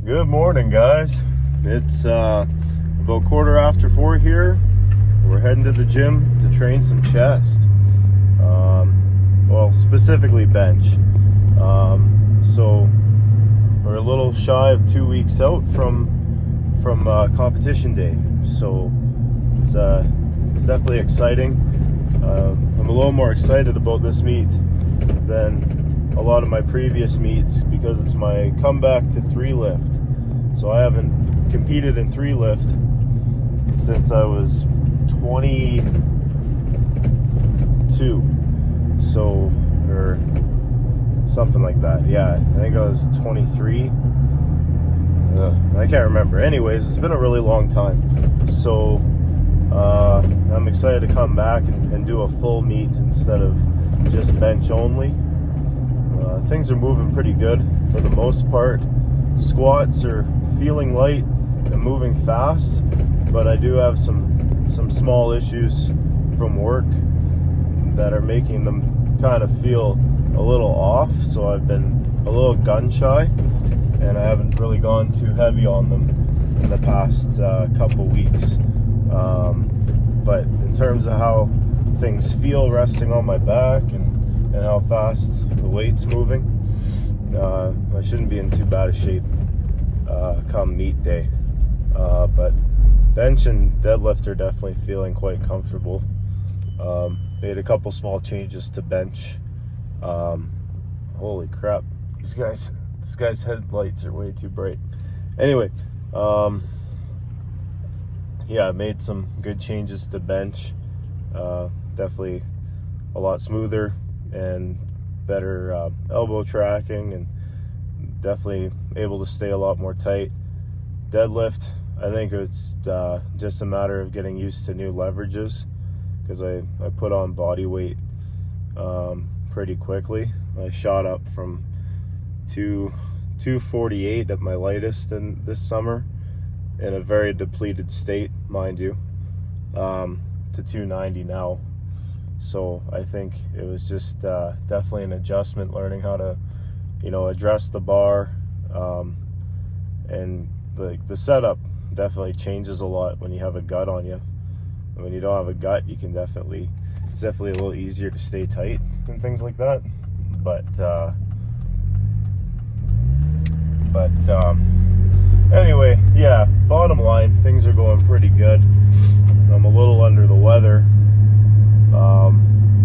Good morning, guys. It's about 4:15 here. We're heading to the gym to train some chest. Well, specifically bench. So we're a little shy of 2 weeks out from competition day. So it's definitely exciting. I'm a little more excited about this meet than a lot of my previous meets because it's my comeback to 3 lift. So I haven't competed in 3 lift since I was 22. So, or something like that. Yeah, I think I was 23. I can't remember. Anyways, it's been a really long time. So I'm excited to come back and do a full meet instead of just bench only. Things are moving pretty good for the most part. Squats are feeling light and moving fast, but I do have some small issues from work that are making them kind of feel a little off. So I've been a little gun shy, and I haven't really gone too heavy on them in the past couple weeks. But in terms of how things feel resting on my back and how fast the weight's moving, I shouldn't be in too bad a shape come meet day. But bench and deadlift are definitely feeling quite comfortable. Made a couple small changes to bench. Holy crap, this guy's headlights are way too bright. Anyway, yeah, I made some good changes to bench. Definitely a lot smoother and better elbow tracking, and definitely able to stay a lot more tight. Deadlift, I think it's just a matter of getting used to new leverages, because I put on body weight pretty quickly. I shot up from 248 at my lightest in this summer, in a very depleted state, mind you, to 290 now. So I think it was just definitely an adjustment, learning how to, address the bar, and the setup definitely changes a lot when you have a gut on you. And when you don't have a gut, it's definitely a little easier to stay tight and things like that. But anyway, yeah, bottom line, things are going pretty good. I'm a little under the weather,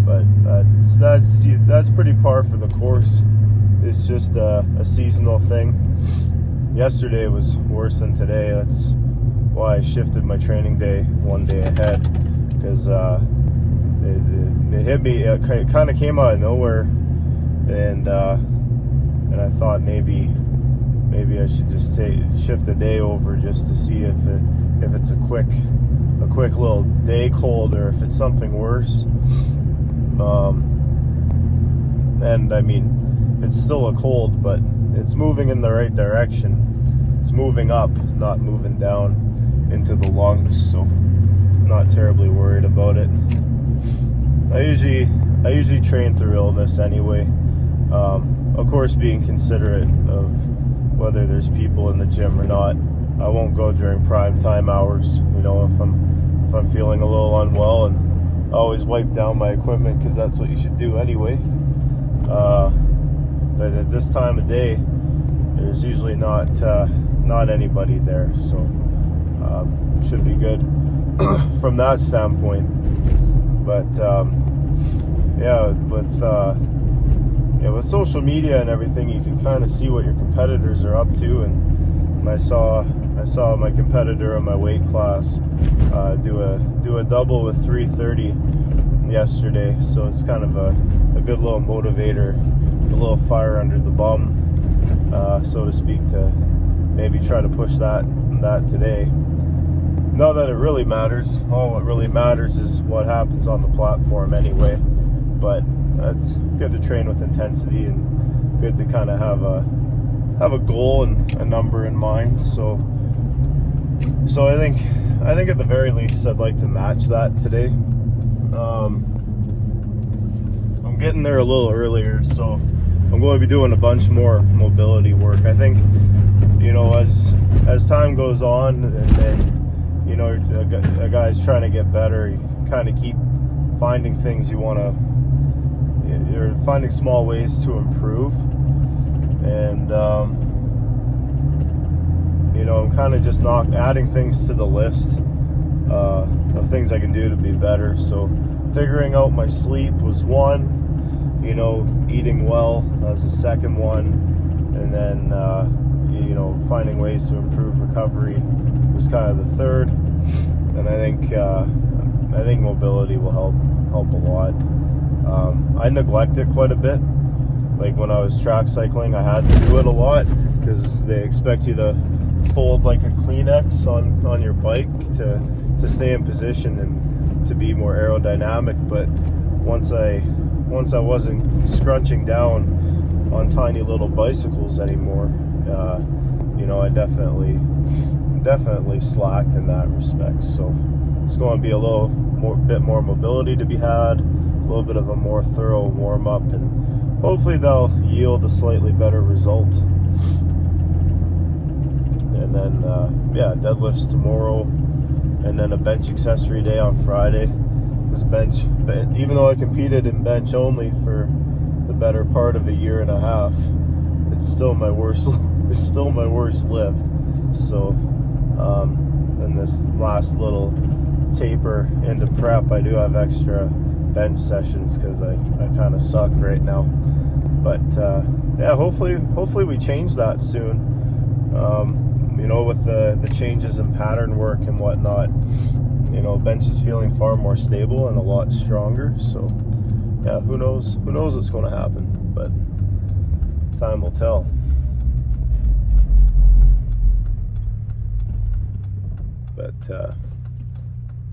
but that's pretty par for the course. It's just a seasonal thing. Yesterday was worse than today. That's why I shifted my training day one day ahead, because it hit me. It kind of came out of nowhere, and I thought maybe I should just shift a day over just to see if it's a quick little day cold, or if it's something worse. And I mean, it's still a cold, but it's moving in the right direction. It's moving up, not moving down into the lungs, so not terribly worried about it. I usually train through illness anyway. Of course, being considerate of whether there's people in the gym or not. I won't go during prime time hours. If I'm feeling a little unwell, and I always wipe down my equipment, because that's what you should do anyway. But at this time of day, there's usually not anybody there, so should be good from that standpoint. But with social media and everything, you can kind of see what your competitors are up to, and I saw my competitor in my weight class do a double with 330 yesterday, so it's kind of a good little motivator, a little fire under the bum, so to speak, to maybe try to push that today. Not that it really matters. All what really matters is what happens on the platform anyway. But it's good to train with intensity, and good to kind of have a goal and a number in mind. So I think at the very least, I'd like to match that today. I'm getting there a little earlier, so I'm going to be doing a bunch more mobility work. I think, as time goes on, and then, you know, a guy's trying to get better, you kind of keep finding things you want to, you're finding small ways to improve. And you know, I'm kind of just not adding things to the list of things I can do to be better. So figuring out my sleep was one, you know, eating well was the second one, and then you know, finding ways to improve recovery was kind of the third. And I think mobility will help a lot. I neglect it quite a bit. Like when I was track cycling, I had to do it a lot because they expect you to fold like a Kleenex on your bike to stay in position and to be more aerodynamic. But once I wasn't scrunching down on tiny little bicycles anymore, you know, I definitely slacked in that respect. So it's going to be a bit more mobility to be had, a little bit of a more thorough warm up, and hopefully they'll yield a slightly better result. And then yeah, deadlifts tomorrow, and then a bench accessory day on Friday. This bench, even though I competed in bench only for the better part of a year and a half, it's still my worst. It's still my worst lift. So, in this last little taper into prep, I do have extra bench sessions because I kind of suck right now. But yeah, hopefully we change that soon. You know, with the changes in pattern work and whatnot, you know, bench is feeling far more stable and a lot stronger. So yeah, who knows what's going to happen, but time will tell. But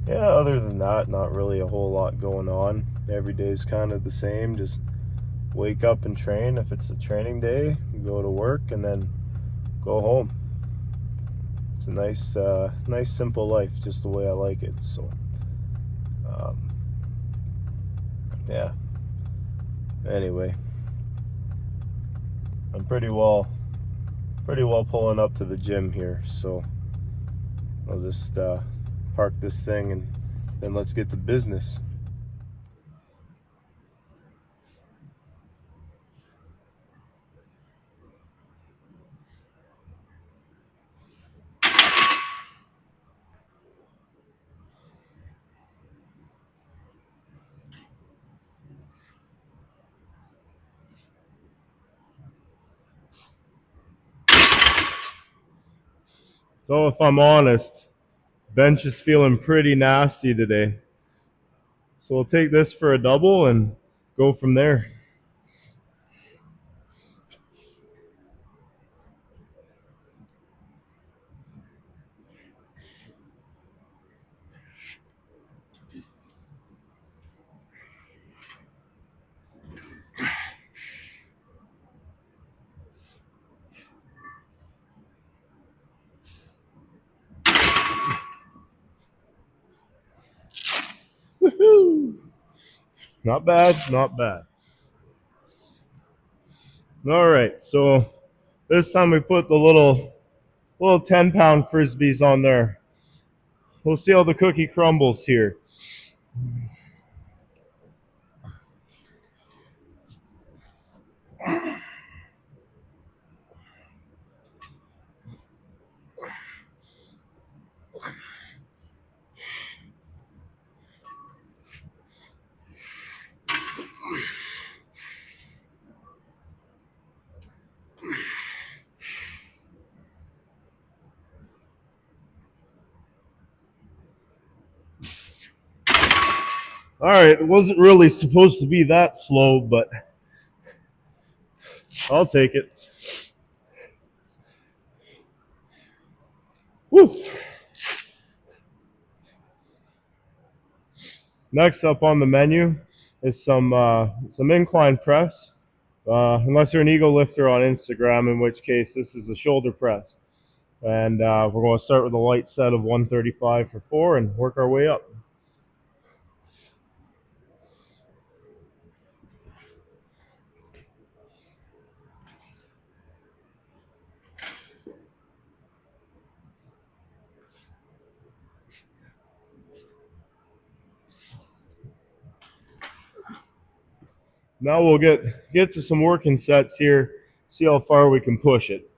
yeah, other than that, not really a whole lot going on. Every day's kind of the same. Just wake up and train. If it's a training day, go to work and then go home. It's a nice simple life, just the way I like it. So yeah, anyway, I'm pretty well pulling up to the gym here, so I'll just park this thing and then let's get to business. So if I'm honest, bench is feeling pretty nasty today. So we'll take this for a double and go from there. Woohoo! Not bad, not bad. All right, so this time we put the little 10-pound frisbees on there. We'll see how the cookie crumbles here. All right, it wasn't really supposed to be that slow, but I'll take it. Woo! Next up on the menu is some incline press. Unless you're an ego lifter on Instagram, in which case this is a shoulder press. And we're going to start with a light set of 135 for 4 and work our way up. Now we'll get to some working sets here, see how far we can push it.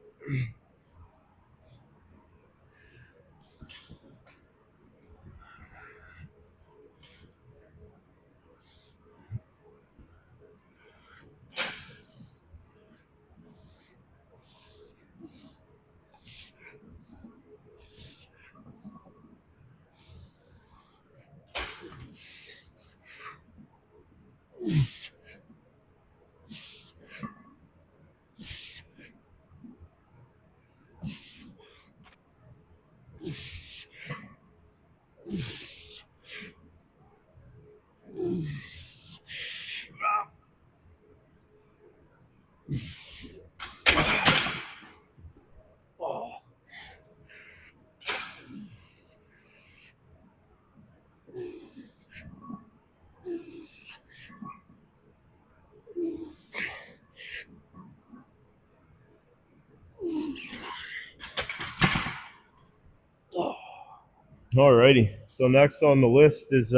Alrighty, so next on the list is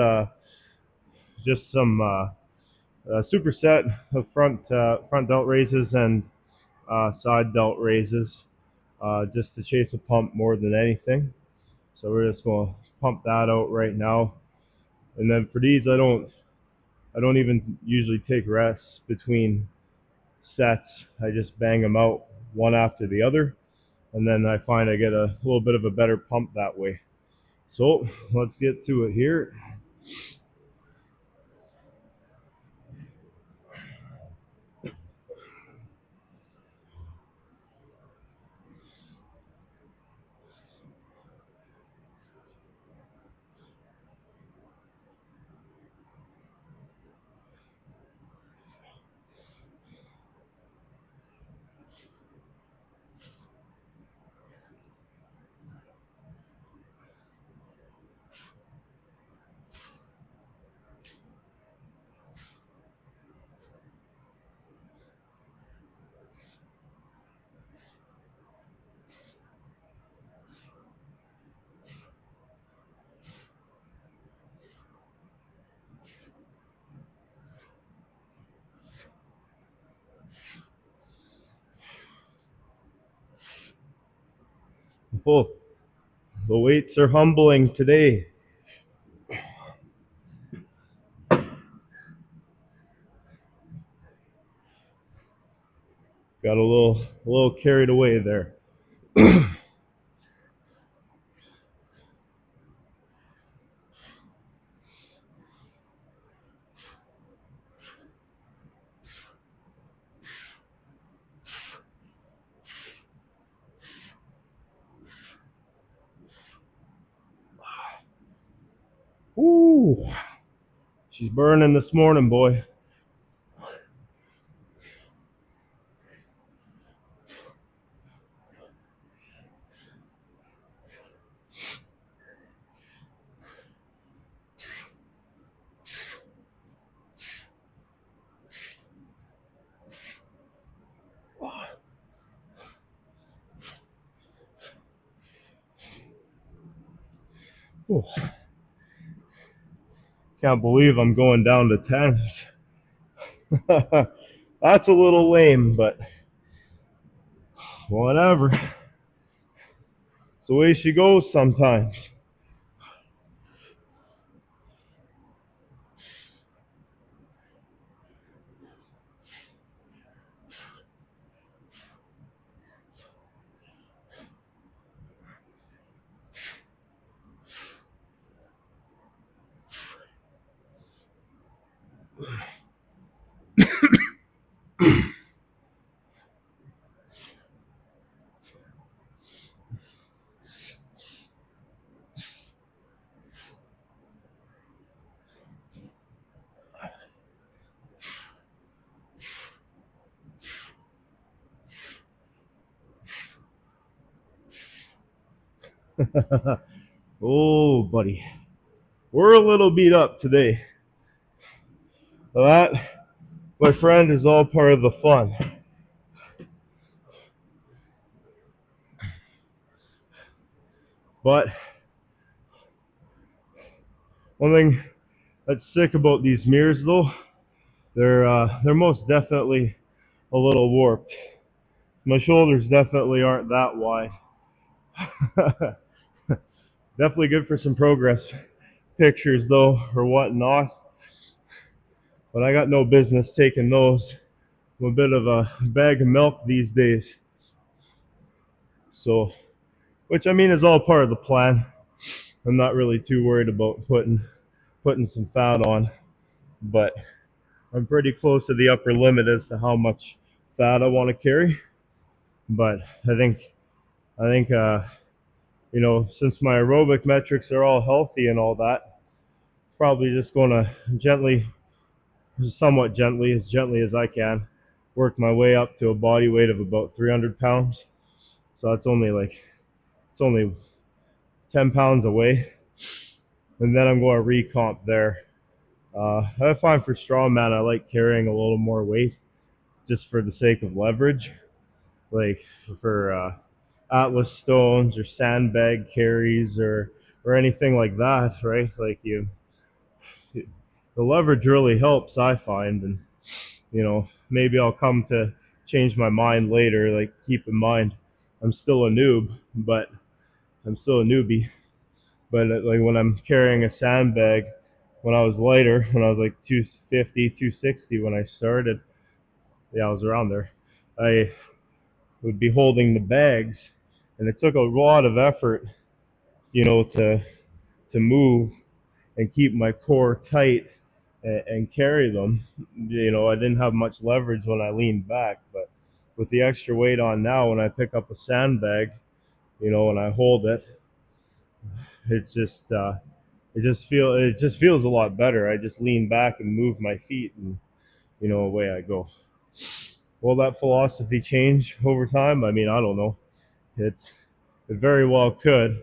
just some superset of front delt raises and side delt raises, just to chase a pump more than anything. So we're just going to pump that out right now. And then for these, I don't even usually take rests between sets. I just bang them out one after the other, and then I find I get a little bit of a better pump that way. So let's get to it here. Oh, the weights are humbling today. Got a little carried away there. Ooh, she's burning this morning, boy. Ooh. Can't believe I'm going down to 10s. That's a little lame, but whatever. It's the way she goes sometimes. Oh, buddy. We're a little beat up today. That, my friend, is all part of the fun. But one thing that's sick about these mirrors, though, they're most definitely a little warped. My shoulders definitely aren't that wide. Definitely good for some progress pictures though, or whatnot. But I got no business taking those. I'm a bit of a bag of milk these days. So, which I mean is all part of the plan. I'm not really too worried about putting some fat on, but I'm pretty close to the upper limit as to how much fat I want to carry. But I think since my aerobic metrics are all healthy and all that, probably just going to somewhat gently as I can, work my way up to a body weight of about 300 pounds. So it's only 10 pounds away, and then I'm going to recomp there. I find for strongman, I like carrying a little more weight just for the sake of leverage, like for Atlas stones or sandbag carries or anything like that, right? Like the leverage really helps, I find, and maybe I'll come to change my mind later. Like, keep in mind, I'm still a noob, but I'm still a newbie. But like when I'm carrying a sandbag, when I was lighter, when I was like 250, 260 when I started, yeah, I was around there. I would be holding the bags, and it took a lot of effort, to move and keep my core tight and carry them. I didn't have much leverage when I leaned back, but with the extra weight on now, when I pick up a sandbag, and I hold it, it's just it just feels a lot better. I just lean back and move my feet, and away I go. Will that philosophy change over time? I mean, I don't know. It very well could.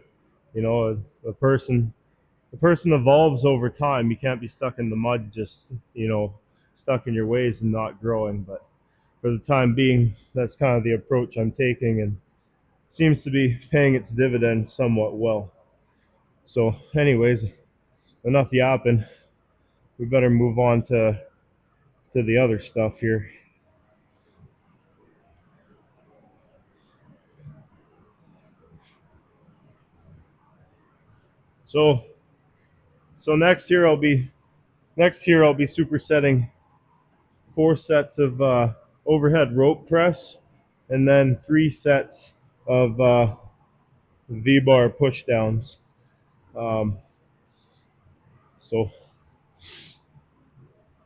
A person evolves over time. You can't be stuck in the mud, just stuck in your ways and not growing. But for the time being, that's kind of the approach I'm taking, and seems to be paying its dividends somewhat well. So, anyways, enough yapping. We better move on to the other stuff here. So so next here I'll be supersetting 4 sets of overhead rope press, and then 3 sets of V-bar push downs. Um, so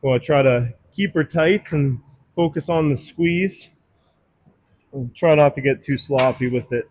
we'll try to keep her tight and focus on the squeeze. We'll try not to get too sloppy with it.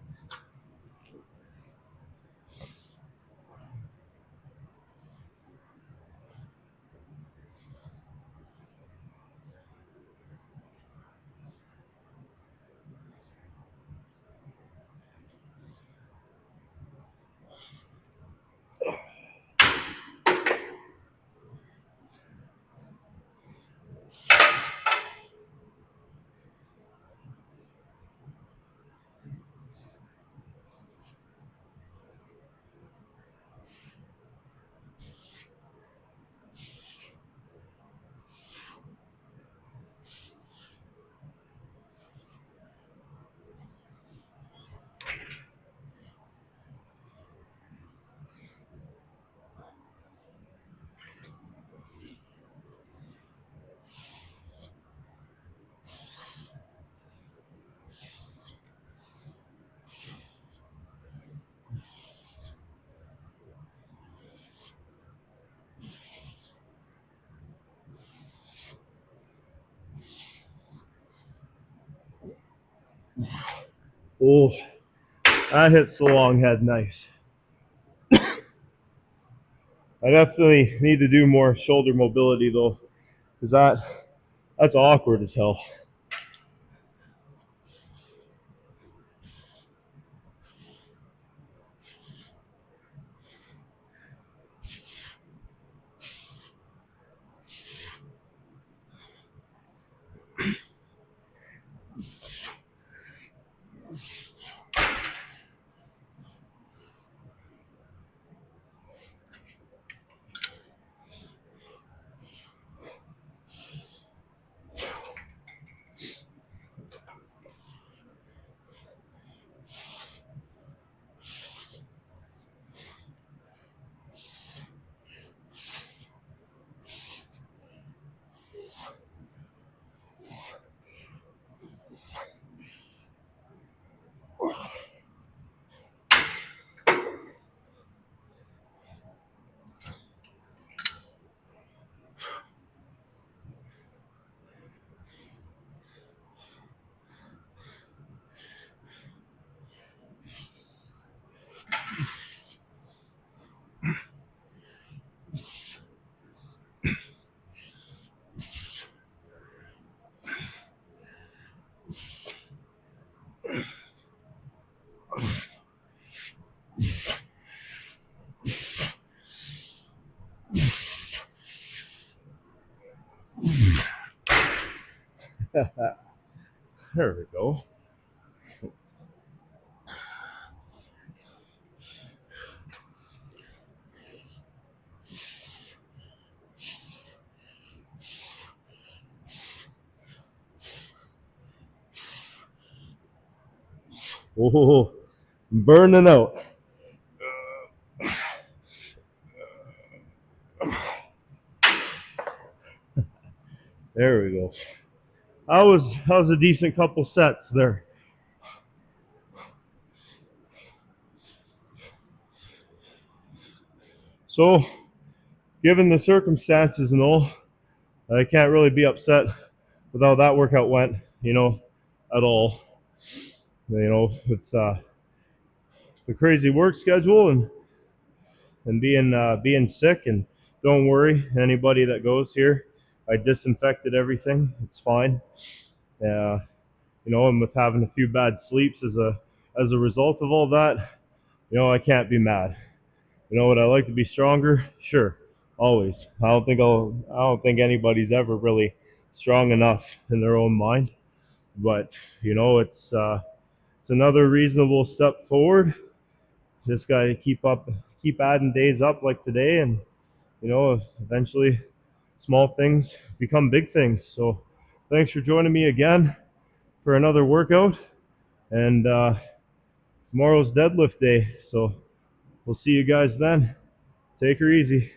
Oh, that hits the long head nice. I definitely need to do more shoulder mobility though, because that's awkward as hell. There we go. Oh, burning out. There we go. That was a decent couple sets there. So, given the circumstances and all, I can't really be upset with how that workout went, at all. With the crazy work schedule and being sick. And don't worry, anybody that goes here, I disinfected everything. It's fine. And with having a few bad sleeps as a result of all that, I can't be mad. Would I like to be stronger? Sure, always. I don't think anybody's ever really strong enough in their own mind. But it's another reasonable step forward. Just gotta keep adding days up like today, and eventually small things become big things. So thanks for joining me again for another workout. And tomorrow's deadlift day. So we'll see you guys then. Take her easy.